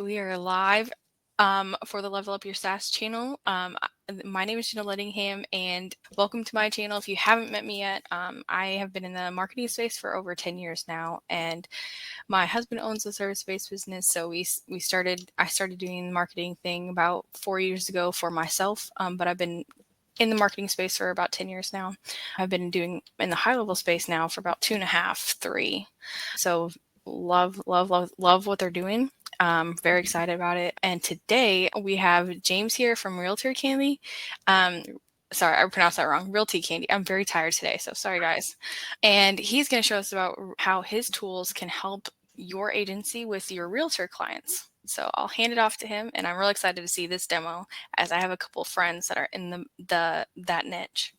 We are live for the Level Up Your SaaS channel. My name is Jenna Lettingham, and welcome to my channel. If you haven't met me yet, I have been in the marketing space for over 10 years now, and my husband owns a service-based business. So I started doing the marketing thing about 4 years ago for myself, but I've been in the marketing space for about 10 years now. I've been doing in the high level space now for about 2.5, 3. So love what they're doing. Very excited about it. And today we have James here from RealtyCandy. Sorry, I pronounced that wrong. RealtyCandy. I'm very tired today, so sorry guys. And he's going to show us about how his tools can help your agency with your realtor clients. So I'll hand it off to him, and I'm really excited to see this demo as I have a couple of friends that are in that niche.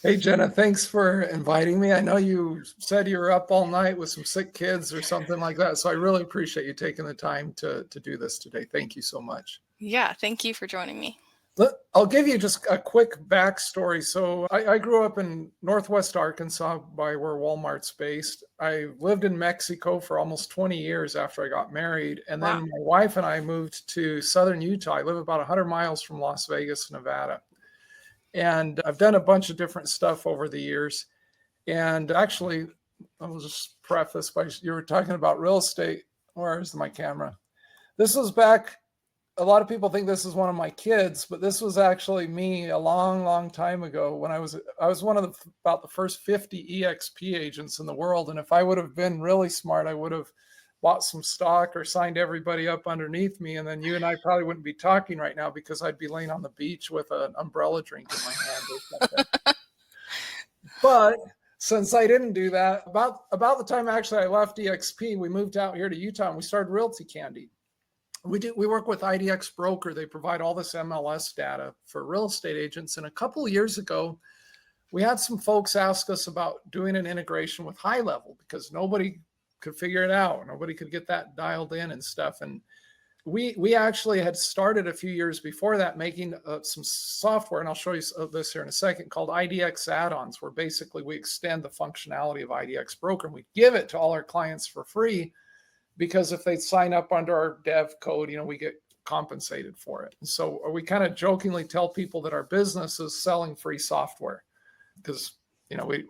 Hey, Jenna, thanks for inviting me. I know you said you were up all night with some sick kids or something like that, so I really appreciate you taking the time to do this today. Thank you so much. Yeah, thank you for joining me. I'll give you just a quick backstory. So I grew up in Northwest Arkansas by where Walmart's based. I lived in Mexico for almost 20 years after I got married. And then my wife and I moved to southern Utah. I live about 100 miles from Las Vegas, Nevada. And I've done a bunch of different stuff over the years. And actually, I'll just preface by, you were talking about real estate. Where's my camera? This was back, a lot of people think this is one of my kids, but this was actually me a long time ago when I was one of about the first 50 EXP agents in the world. And if I would have been really smart, I would have bought some stock or signed everybody up underneath me. And then you and I probably wouldn't be talking right now because I'd be laying on the beach with an umbrella drink in my hand or something. But since I didn't do that, about the time actually I left EXP, we moved out here to Utah and we started RealtyCandy. We work with IDX Broker. They provide all this MLS data for real estate agents. And a couple of years ago, we had some folks ask us about doing an integration with HighLevel because nobody could figure it out. Nobody could get that dialed in and stuff. And we actually had started a few years before that making some software, and I'll show you this here in a second, called IDX add-ons, where basically we extend the functionality of IDX Broker and we give it to all our clients for free, because if they sign up under our dev code, we get compensated for it. And so we kind of jokingly tell people that our business is selling free software, because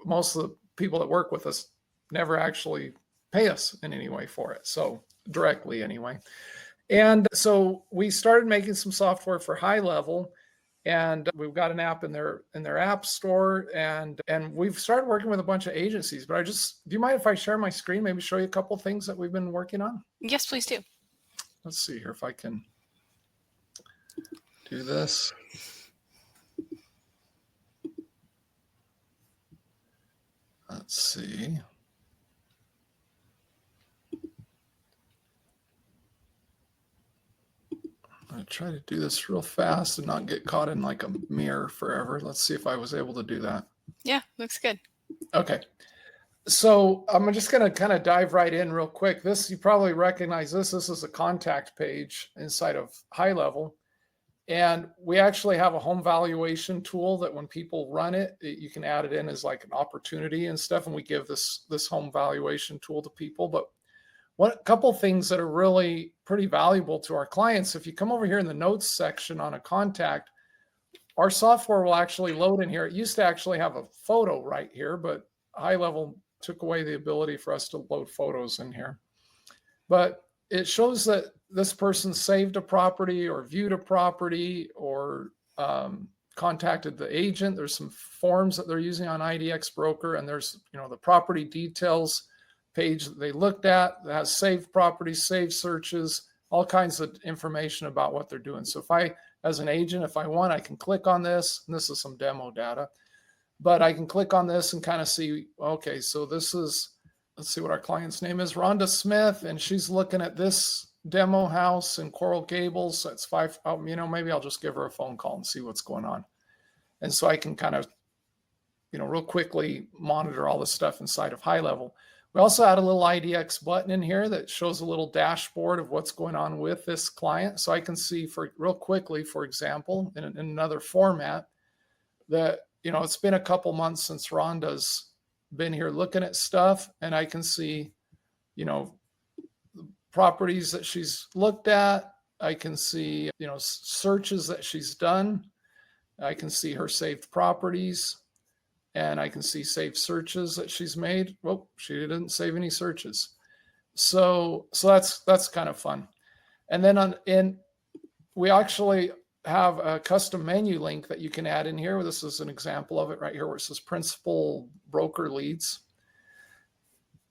most of the people that work with us never actually pay us in any way for it, so directly anyway. And so we started making some software for HighLevel, and we've got an app in their app store, and we've started working with a bunch of agencies. But do you mind if I share my screen, maybe show you a couple things that we've been working on? Yes, please do. Let's see here if I can do this. Let's see. I'm going to try to do this real fast and not get caught in like a mirror forever. Let's see if I was able to do that. Yeah, looks good. Okay. So I'm just going to kind of dive right in real quick. You probably recognize this. This is a contact page inside of HighLevel. And we actually have a home valuation tool that when people run it, you can add it in as like an opportunity and stuff. And we give this home valuation tool to people. But a couple things that are really pretty valuable to our clients, if you come over here in the notes section on a contact, our software will actually load in here. It used to actually have a photo right here, but HighLevel took away the ability for us to load photos in here. But it shows that this person saved a property or viewed a property or contacted the agent. There's some forms that they're using on IDX Broker, and there's the property details page that they looked at that has saved properties, saved searches, all kinds of information about what they're doing. So if I, as an agent, if I want, I can click on this, and this is some demo data, but I can click on this and kind of see, okay, so this is, let's see what our client's name is, Rhonda Smith, and she's looking at this demo house in Coral Gables. That's maybe I'll just give her a phone call and see what's going on. And so I can kind of, real quickly monitor all this stuff inside of HighLevel. We also add a little IDX button in here that shows a little dashboard of what's going on with this client. So I can see real quickly, for example, in another format, that, it's been a couple months since Rhonda's been here looking at stuff, and I can see, properties that she's looked at. I can see, searches that she's done. I can see her saved properties, and I can see saved searches that she's made. Well, she didn't save any searches. So that's kind of fun. And then we actually have a custom menu link that you can add in here. This is an example of it right here where it says principal broker leads.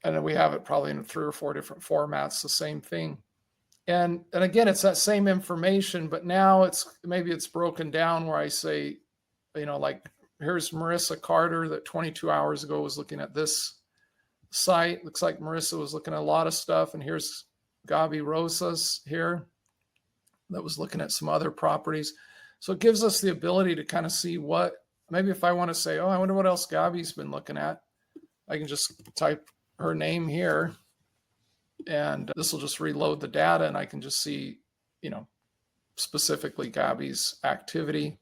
And then we have it probably in 3 or 4 different formats, the same thing. And again, it's that same information, but now maybe it's broken down where I say, like here's Marissa Carter that 22 hours ago was looking at this site. Looks like Marissa was looking at a lot of stuff. And here's Gabi Rosas here that was looking at some other properties. So it gives us the ability to kind of see maybe if I want to say, oh, I wonder what else Gabi's been looking at. I can just type her name here, and this will just reload the data, and I can just see, specifically Gabi's activity.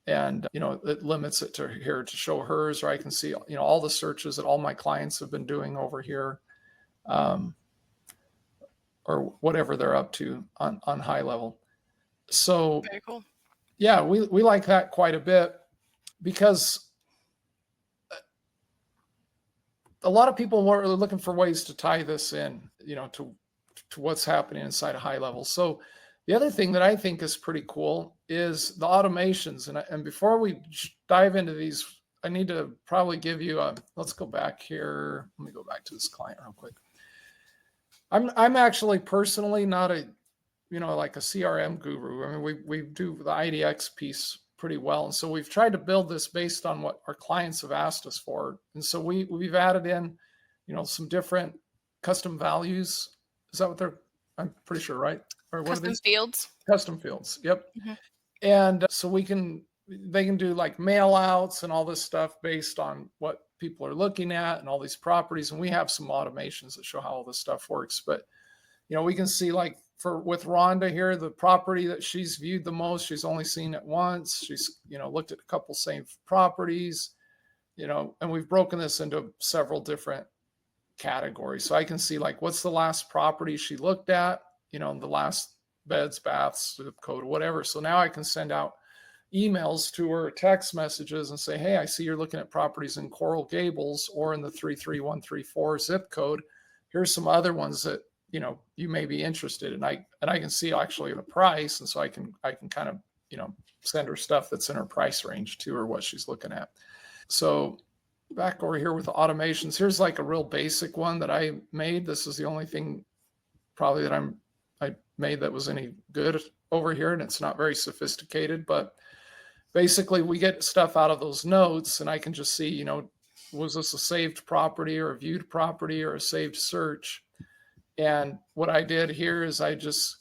And, it limits it to here to show hers, or I can see, all the searches that all my clients have been doing over here, or whatever they're up to on HighLevel. So Very cool. Yeah, we like that quite a bit because a lot of people were looking for ways to tie this in, to what's happening inside of HighLevel. So the other thing that I think is pretty cool is the automations. And before we dive into these, I need to probably give you let's go back here. Let me go back to this client real quick. I'm actually personally not like a CRM guru. I mean, we do the IDX piece pretty well. And so we've tried to build this based on what our clients have asked us for. And so we've added in, some different custom values. Is that what I'm pretty sure, right? Or what Custom fields. Custom fields. Yep. Mm-hmm. And so they can do like mail outs and all this stuff based on what people are looking at and all these properties. And we have some automations that show how all this stuff works. But, we can see like with Rhonda here, the property that she's viewed the most, she's only seen it once. She's, looked at a couple saved properties, and we've broken this into several different categories. So I can see like, what's the last property she looked at, the last beds, baths, zip code, whatever. So now I can send out emails to her, text messages, and say, hey, I see you're looking at properties in Coral Gables or in the 33134 zip code. Here's some other ones that, you may be interested in. I can see actually the price. And so I can kind of, send her stuff that's in her price range too, or what she's looking at. So back over here with the automations, here's like a real basic one that I made. This is the only thing probably that I made that was any good over here. And it's not very sophisticated, but basically we get stuff out of those notes and I can just see, was this a saved property or a viewed property or a saved search? And what I did here is I just,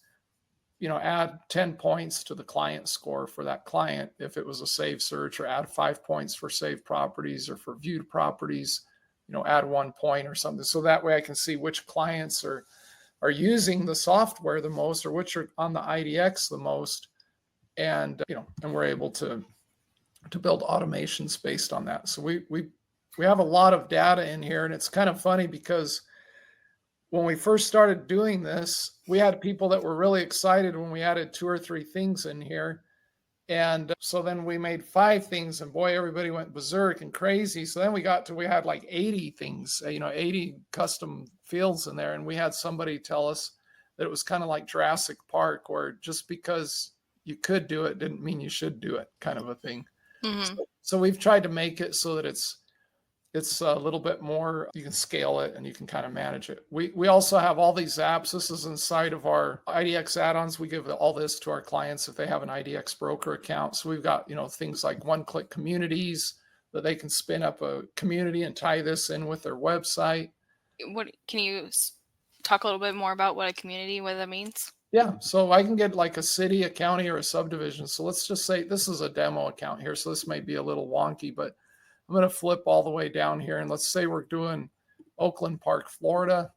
add 10 points to the client score for that client if it was a saved search, or add 5 points for saved properties, or for viewed properties, add 1 point or something. So that way I can see which clients are using the software the most, or which are on the IDX the most. And, and we're able to build automations based on that. So we have a lot of data in here, and it's kind of funny because when we first started doing this, we had people that were really excited when we added 2 or 3 things in here. And so then we made 5 things, and boy, everybody went berserk and crazy. So then we had like 80 things, 80 custom fields in there. And we had somebody tell us that it was kind of like Jurassic Park, where just because you could do it didn't mean you should do it, kind of a thing. Mm-hmm. So we've tried to make it so that it's a little bit more, you can scale it and you can kind of manage it. We also have all these apps. This is inside of our IDX add-ons. We give all this to our clients if they have an IDX broker account. So we've got, things like one-click communities that they can spin up a community and tie this in with their website. Can you talk a little bit more about what that means? Yeah. So I can get like a city, a county, or a subdivision. So let's just say this is a demo account here. So this may be a little wonky, but I'm going to flip all the way down here, and let's say we're doing Oakland Park, Florida.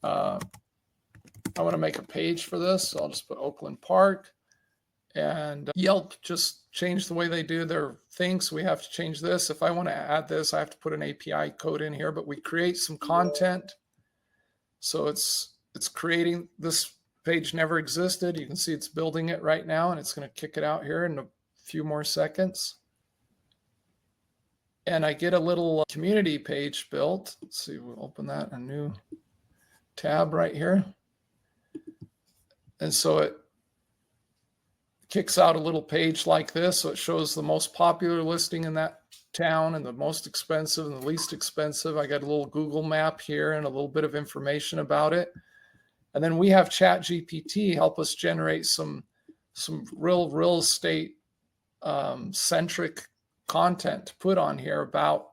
I want to make a page for this, so I'll just put Oakland Park. And Yelp just changed the way they do their things, so we have to change this. If I want to add this, I have to put an API code in here, but we create some content. So it's it's creating this page never existed. You can see it's building it right now, and it's going to kick it out here in a few more seconds. And I get a little community page built. Let's see, we'll open that in a new tab right here. And so it kicks out a little page like this. So it shows the most popular listing in that town and the most expensive and the least expensive. I got a little Google map here and a little bit of information about it. And then we have ChatGPT help us generate some real estate centric content to put on here about,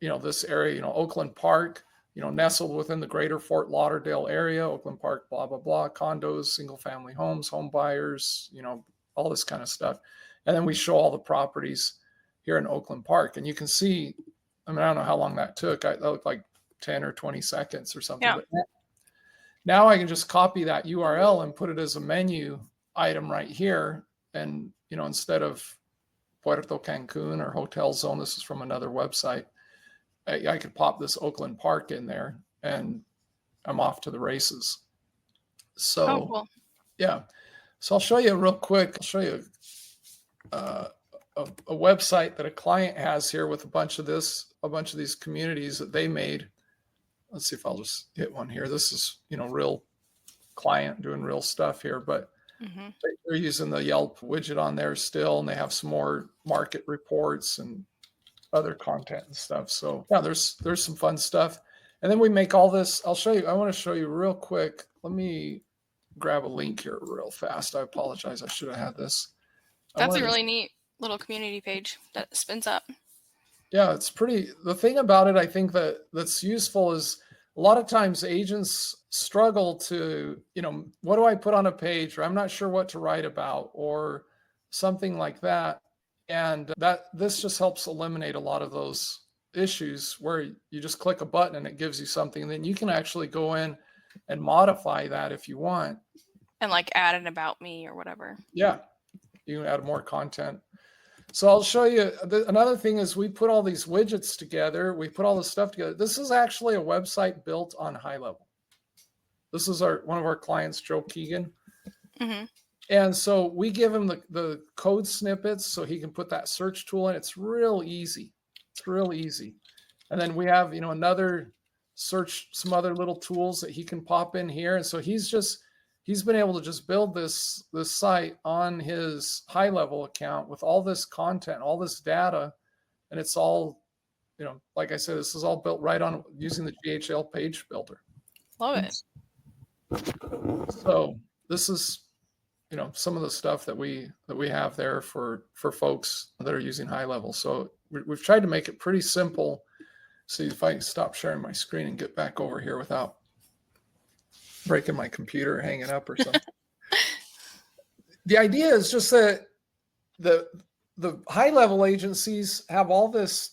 this area, Oakland Park, nestled within the greater Fort Lauderdale area, Oakland Park, blah, blah, blah, condos, single family homes, home buyers, all this kind of stuff. And then we show all the properties here in Oakland Park. And you can see, I don't know how long that took. That looked like 10 or 20 seconds or something. Yeah. But now I can just copy that URL and put it as a menu item right here. And, instead of Puerto Cancun or Hotel Zone, this is from another website, I could pop this Oakland Park in there and I'm off to the races. So, cool. Yeah. So I'll show you real quick. I'll show you a website that a client has here with a bunch of these communities that they made. Let's see if I'll just hit one here. This is, real client doing real stuff here, but they're using the Yelp widget on there still, and they have some more market reports and other content and stuff. So yeah, there's some fun stuff. And then we make all this. I'll show you. I want to show you real quick. Let me grab a link here real fast. I apologize. I should have had this. That's a really neat little community page that spins up. Yeah, it's pretty. The thing about it, I think that's useful is a lot of times agents struggle to, what do I put on a page, or I'm not sure what to write about, or something like that. And this just helps eliminate a lot of those issues where you just click a button and it gives you something, and then you can actually go in and modify that if you want. And like add an about me or whatever. Yeah, you can add more content. So I'll show you. Another thing is we put all these widgets together. We put all this stuff together. This is actually a website built on HighLevel. This is one of our clients, Joe Keegan. And so we give him the code snippets so he can put that search tool in. It's real easy. It's real easy. And then we have, another search, some other little tools that he can pop in here. And so he's been able to just build this site on his HighLevel account with all this content, all this data. And it's all, like I said, this is all built right on using the GHL page builder. Love it. So this is, some of the stuff that we have there for folks that are using HighLevel. So we've tried to make it pretty simple. See if I can stop sharing my screen and get back over here without breaking my computer or hanging up or something. The idea is just that the HighLevel agencies have all this,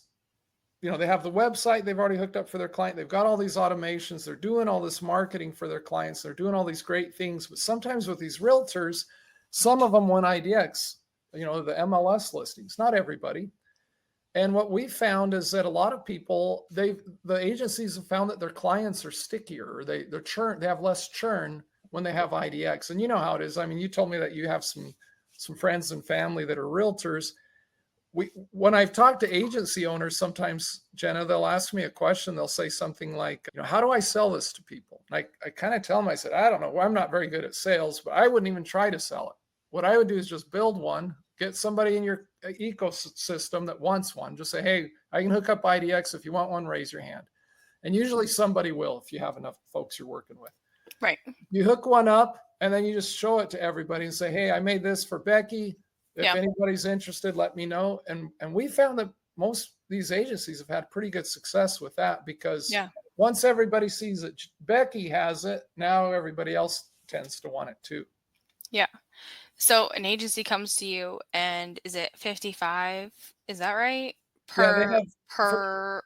they have the website they've already hooked up for their client. They've got all these automations. They're doing all this marketing for their clients. They're doing all these great things. But sometimes with these realtors, some of them want IDX, the MLS listings, not everybody. And what we found is that a lot of people, the agencies have found that their clients are stickier, or they have less churn when they have IDX. And you know how it is. I mean, you told me that you have some friends and family that are realtors. When I've talked to agency owners, sometimes, Jenna, they'll ask me a question. They'll say something like, how do I sell this to people? And I kind of tell them, I said, I don't know. Well, I'm not very good at sales, but I wouldn't even try to sell it. What I would do is just build one, get somebody in your ecosystem that wants one. Just say, hey, I can hook up IDX. If you want one, raise your hand. And usually somebody will if you have enough folks you're working with. Right. You hook one up and then you just show it to everybody and say, hey, I made this for Becky. If anybody's interested, let me know. And we found that most these agencies have had pretty good success with that because once everybody sees that Becky has it, now everybody else tends to want it too. Yeah. So an agency comes to you and is it 55? Is that right? Per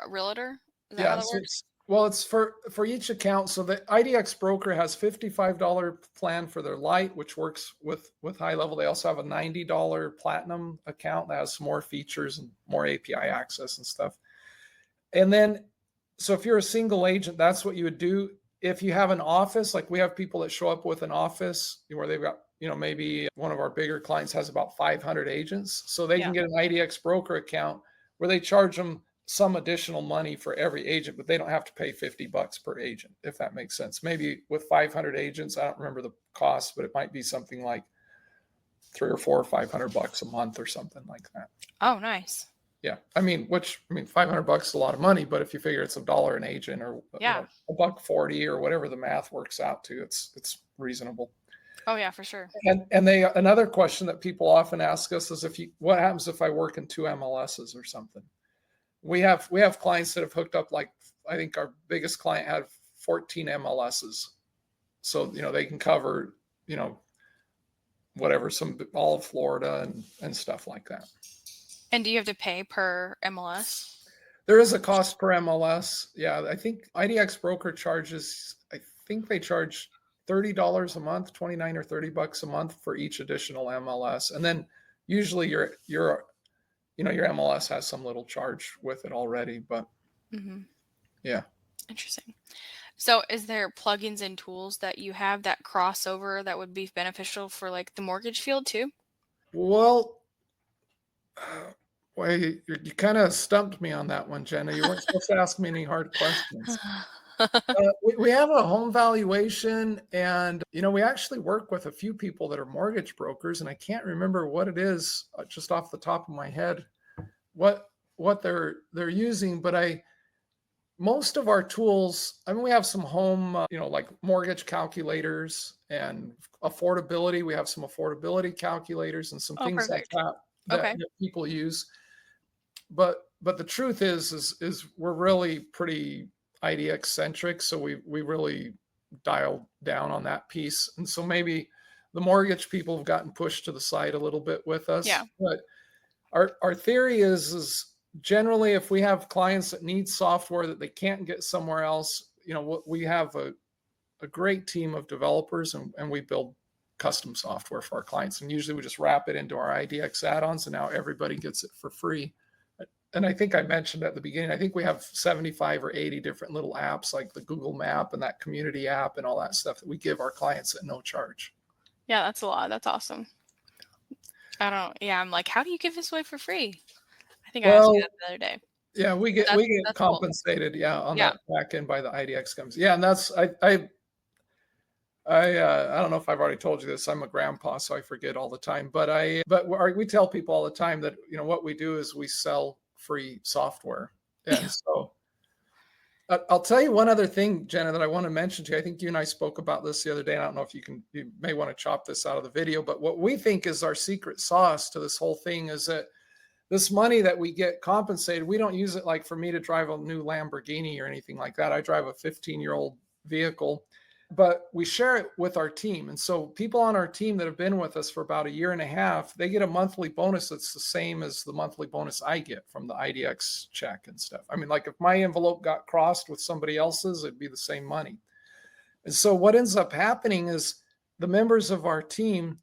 realtor? Is that how that works? It's for each account. So the IDX broker has $55 plan for their light, which works with HighLevel. They also have a $90 platinum account that has some more features and more API access and stuff. And then So if you're a single agent, that's what you would do. If you have an office, like we have people that show up with an office where they've got, maybe one of our bigger clients has about 500 agents. So they can Yeah. get an IDX broker account where they charge them some additional money for every agent, but they don't have to pay $50 per agent, if that makes sense. Maybe with 500 agents, I don't remember the cost, but it might be something like 3 or 4 or $500 a month or something like that. Oh, nice. Yeah. $500 is a lot of money, but if you figure it's $1 an agent or, Yeah. $1.40 or whatever the math works out to, it's reasonable. Oh, yeah, for sure. And another question that people often ask us is what happens if I work in 2 MLSs or something? We have clients that have hooked up, like I think our biggest client had 14 MLSs. So, they can cover, whatever, all of Florida and stuff like that. And do you have to pay per MLS? There is a cost per MLS. Yeah, I think IDX broker charges, I think they charge $30 a month, 29 or $30 a month for each additional MLS. And then usually your MLS has some little charge with it already, but yeah. Interesting. So is there plugins and tools that you have that crossover that would be beneficial for like the mortgage field too? Well, you kind of stumped me on that one, Jenna. You weren't supposed to ask me any hard questions. We have a home valuation, and we actually work with a few people that are mortgage brokers, and I can't remember what it is just off the top of my head what they're using, but most of our tools, we have some home, like mortgage calculators and affordability. We have some affordability calculators and some Oh, things like perfect. that Okay. people use. But the truth is we're really pretty IDX centric. So we really dialed down on that piece. And so maybe the mortgage people have gotten pushed to the side a little bit with us. Yeah. But our theory is generally, if we have clients that need software that they can't get somewhere else, we have a great team of developers, and we build custom software for our clients. And usually we just wrap it into our IDX add-ons, and now everybody gets it for free. And I think I mentioned at the beginning, I think we have 75 or 80 different little apps, like the Google Map and that community app and all that stuff that we give our clients at no charge. Yeah, that's a lot. That's awesome. I'm like, how do you give this away for free? I think I asked you Well, that the other day. yeah, we get That's cool. compensated, on Yeah. that back end by the IDX comes. Yeah, and that's I don't know if I've already told you this. I'm a grandpa, so I forget all the time. But we tell people all the time that what we do is we sell free software, and so I'll tell you one other thing, Jenna, that I want to mention to you. I think you and I spoke about this the other day. And I don't know if you may want to chop this out of the video, but what we think is our secret sauce to this whole thing is that this money that we get compensated, we don't use it like for me to drive a new Lamborghini or anything like that. I drive a 15-year-old vehicle, but we share it with our team. And so people on our team that have been with us for about a year and a half, they get a monthly bonus that's the same as the monthly bonus I get from the IDX check and stuff. Like if my envelope got crossed with somebody else's, it'd be the same money. And so what ends up happening is the members of our team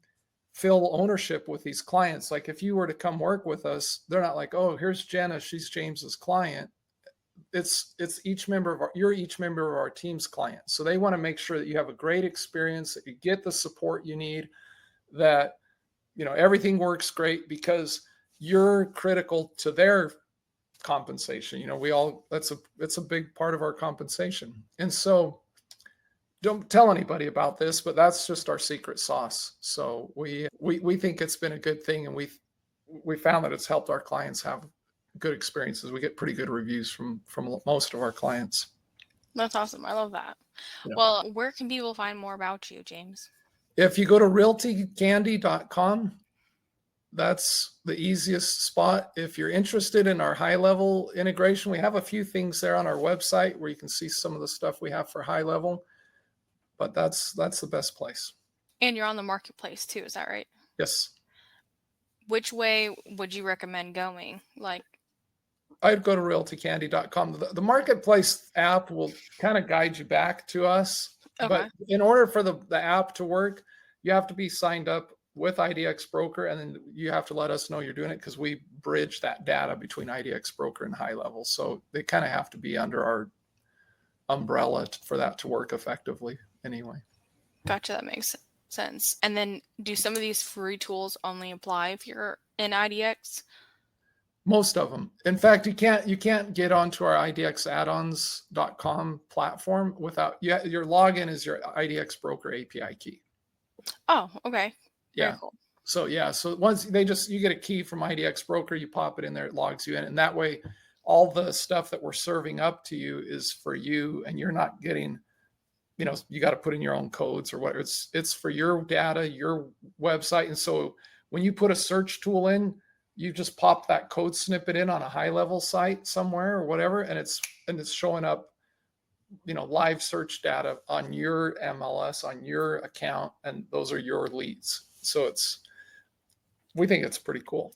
feel ownership with these clients. Like if you were to come work with us, they're not like, oh, here's Jenna, she's James's client. It's each member of you're each member of our team's client. So they want to make sure that you have a great experience, that you get the support you need, that everything works great because you're critical to their compensation. It's a big part of our compensation. And so don't tell anybody about this, but that's just our secret sauce. So we think it's been a good thing, and we found that it's helped our clients have good experiences. We get pretty good reviews from most of our clients. That's awesome. I love that. Yeah. Well, where can people find more about you, James? If you go to RealtyCandy.com, that's the easiest spot. If you're interested in our HighLevel integration, we have a few things there on our website where you can see some of the stuff we have for HighLevel, but that's the best place. And you're on the marketplace too, is that right? Yes. Which way would you recommend going? Like, I'd go to RealtyCandy.com. The marketplace app will kind of guide you back to us. okay. But in order for the app to work, you have to be signed up with IDX Broker, and then you have to let us know you're doing it because we bridge that data between IDX Broker and HighLevel. So they kind of have to be under umbrella for that to work effectively anyway. Gotcha. That makes sense. And then do some of these free tools only apply if you're in IDX? Most of them. In fact, you can't get onto our idxaddons.com platform without your login is your IDX broker API key. Oh, okay. Very Yeah. cool. So once you get a key from IDX broker, you pop it in there, it logs you in, and that way all the stuff that we're serving up to you is for you, and you're not getting, you got to put in your own codes or whatever. It's for your data, your website. And so when you put a search tool in, you just pop that code snippet in on a HighLevel site somewhere or whatever, and it's showing up, live search data on your MLS, on your account, and those are your leads. So we think it's pretty cool.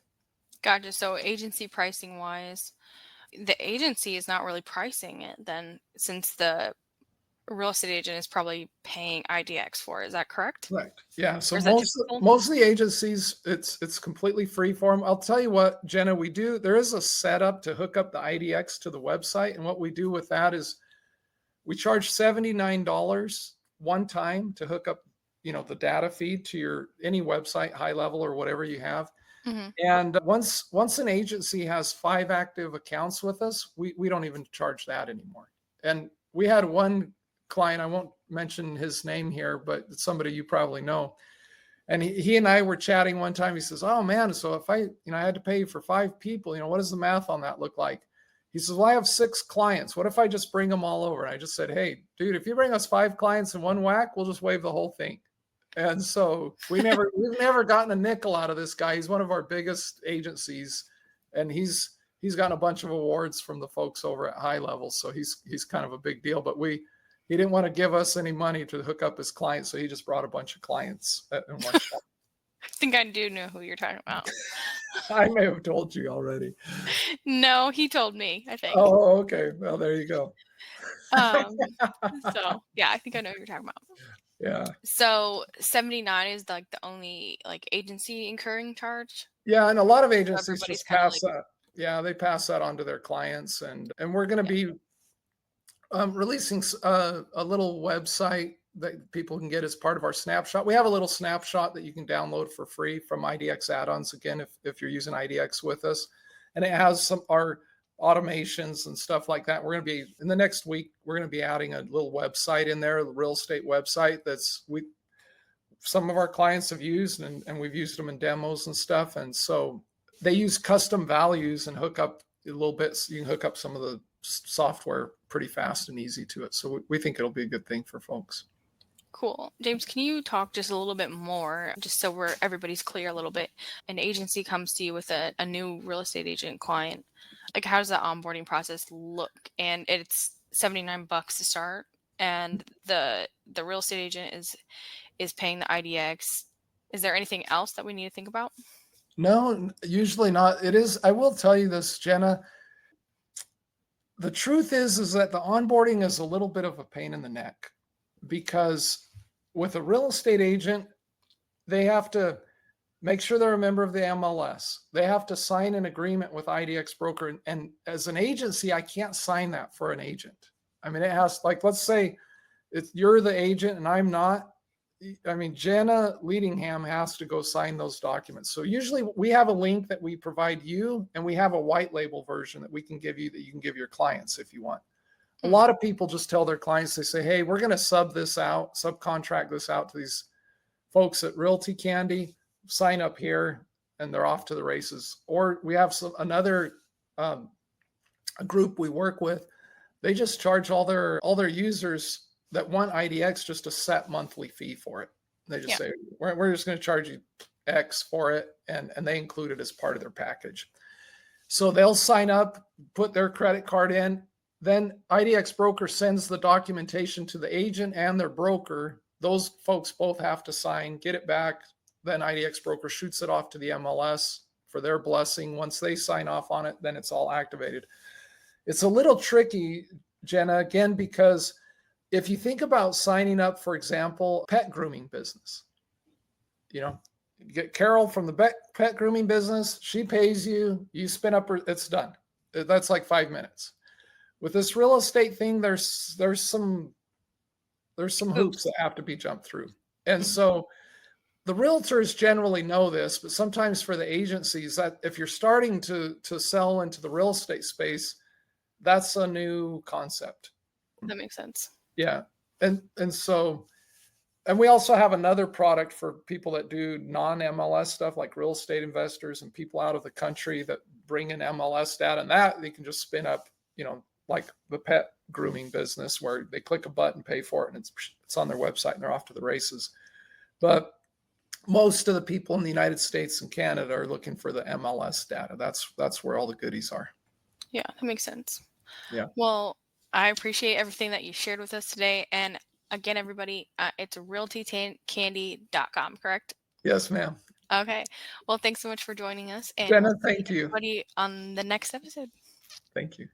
Gotcha. So agency pricing wise, the agency is not really pricing it then, since the real estate agent is probably paying IDX for it. Is that correct? Right. Yeah. So Or is that most typical? of the agencies, it's completely free for them. I'll tell you what, Jenna, there is a setup to hook up the IDX to the website. And what we do with that is we charge $79 one time to hook up, the data feed to any website, HighLevel or whatever you have. Mm-hmm. And once an agency has 5 active accounts with us, we don't even charge that anymore. And we had one client, I won't mention his name here, but it's somebody you probably know. And he and I were chatting one time. He says, "Oh man, so if I had to pay for 5 people, what does the math on that look like?" He says, "Well, I have 6 clients. What if I just bring them all over?" And I just said, "Hey, dude, if you bring us 5 clients in one whack, we'll just waive the whole thing." And so we've never gotten a nickel out of this guy. He's one of our biggest agencies, and he's gotten a bunch of awards from the folks over at HighLevel. So he's kind of a big deal. But he didn't want to give us any money to hook up his clients, so he just brought a bunch of clients in one shot. I think I do know who you're talking about. I may have told you already. No, he told me, I think. Oh, okay. Well, there you go. So yeah, I think I know who you're talking about. Yeah. So 79 is like the only like agency incurring charge. Yeah, and a lot of agencies Everybody's just kind of pass like, that. Yeah, they pass that on to their clients, and we're going to be releasing a little website that people can get as part of our snapshot. We have a little snapshot that you can download for free from IDX add-ons, again, if you're using IDX with us. And it has our automations and stuff like that. We're going to be, in the next week, we're going to be adding a little website in there, a real estate website some of our clients have used, and we've used them in demos and stuff. And so they use custom values and hook up a little bit. So you can hook up some of the software pretty fast and easy to it. So we think it'll be a good thing for folks. cool. James, can you talk just a little bit more, just so everybody's clear a little bit? An agency comes to you with a new real estate agent client. Like, how does that onboarding process look? And it's $79 to start, and the real estate agent is paying the IDX. Is there anything else that we need to think about? No, usually not. It is. I will tell you this, Jenna. The truth is that the onboarding is a little bit of a pain in the neck, because with a real estate agent, they have to make sure they're a member of the MLS. They have to sign an agreement with IDX broker. And as an agency, I can't sign that for an agent. I mean, it has, like, let's say you're the agent and I'm not. I mean, Jenna Leadingham has to go sign those documents. So usually we have a link that we provide you, and we have a white label version that we can give you, that you can give your clients if you want. A lot of people just tell their clients, they say, "Hey, we're going to subcontract this out to these folks at RealtyCandy, sign up here," and they're off to the races. Or we have another a group we work with. They just charge all their users that want IDX just a set monthly fee for it. They just say, we're just going to charge you X for it, and they include it as part of their package. So they'll sign up, put their credit card in, then IDX broker sends the documentation to the agent and their broker. Those folks both have to sign, get it back. Then IDX broker shoots it off to the MLS for their blessing. Once they sign off on it, then it's all activated. It's a little tricky, Jenna, again, because if you think about signing up, for example, pet grooming business, you get Carol from the pet grooming business. She pays you, you spin up her, it's done. That's like 5 minutes. with this real estate thing, there's some hoops Oops. that have to be jumped through. And Mhm. so the realtors generally know this, but sometimes for the agencies, that if you're starting to sell into the real estate space, that's a new concept. That makes sense. Yeah. And so and we also have another product for people that do non-MLS stuff, like real estate investors and people out of the country that bring in MLS data, and that they can just spin up, like the pet grooming business where they click a button, pay for it, and it's on their website and they're off to the races. But most of the people in the United States and Canada are looking for the MLS data. That's where all the goodies are. Yeah, that makes sense. Yeah. Well, I appreciate everything that you shared with us today. And again, everybody, it's realtycandy.com, correct? Yes, ma'am. Okay. Well, thanks so much for joining us, and we'll Jenna, see thank you. everybody on the next episode. Thank you.